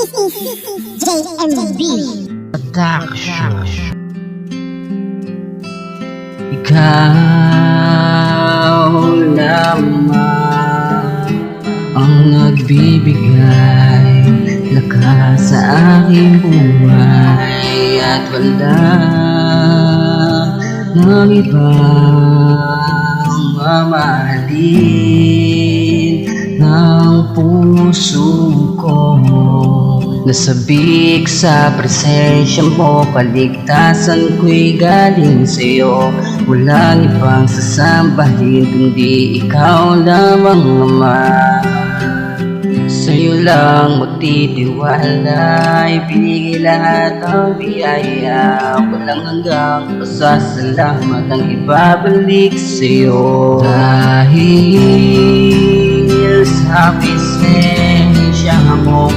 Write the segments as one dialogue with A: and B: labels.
A: JMB
B: Production. Ikaw lamang ang nagbibigay lakas sa aking buhay, at wala nang ibang mamahalin ng puso ko. Nasabik sa presensya mo, kaligtasan ko'y galing sa'yo. Walang ibang sasambahin kundi ikaw lamang, Ama. Sa'yo lang magtitiwala, ibinigay lahat ang biyaya. Walang hanggang pasasalamat ang ibabalik sa'yo. Dahil sa presensya mo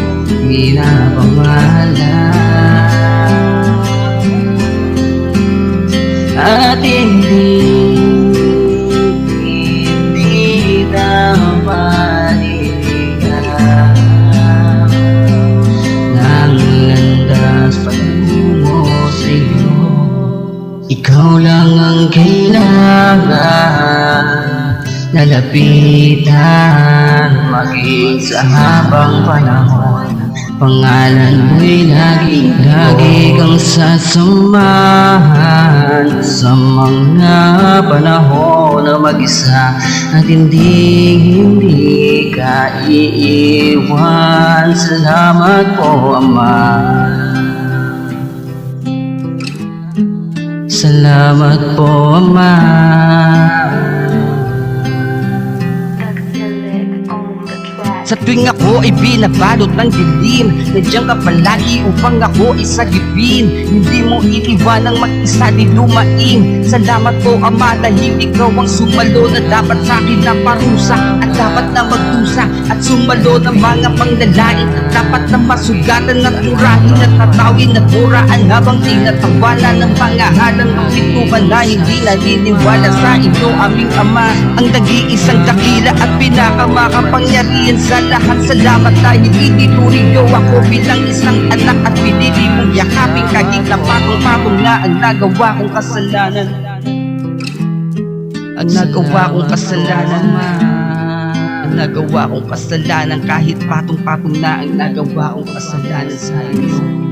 B: pinapamahalan, at hindi na maligaw ng landas patungo sa'yo. Ikaw lang ang kailangan lalapitan, maging sa habang panahon. Pangalan mo'y lagi kang sasamahan sa mga panahon na mag-isa, at hindi ka iiwan. Salamat po, Ama. Salamat po, Ama. Sa tuwing ako ay binabalot ng dilim, nandiyan ka palagi upang ako isagipin. Hindi mo iniwanang mag-isa di lumain. Salamat po, Ama, dahil ikaw ang sumalo na dapat sa akin na parusa, at dapat na magdusa at sumalo ng mga panglalain, at dapat na masugatan at murahin at tatawin at muraan habang tinatawanan ng mga halang ng pituman na hindi naniniwala sa inyo, aming Ama, ang nag-iisang dakila at pinakamakapangyarihan sa lahat. Salamat dahil itinuring niyo ako bilang isang anak, at pinili mong yakapin kahit na patong-patong na ang nagawa kong kasalanan. Ang nagawa kong kasalanan, ang nagawa kong kasalanan, kahit patong-patong na ang nagawa kong kasalanan sa iyo.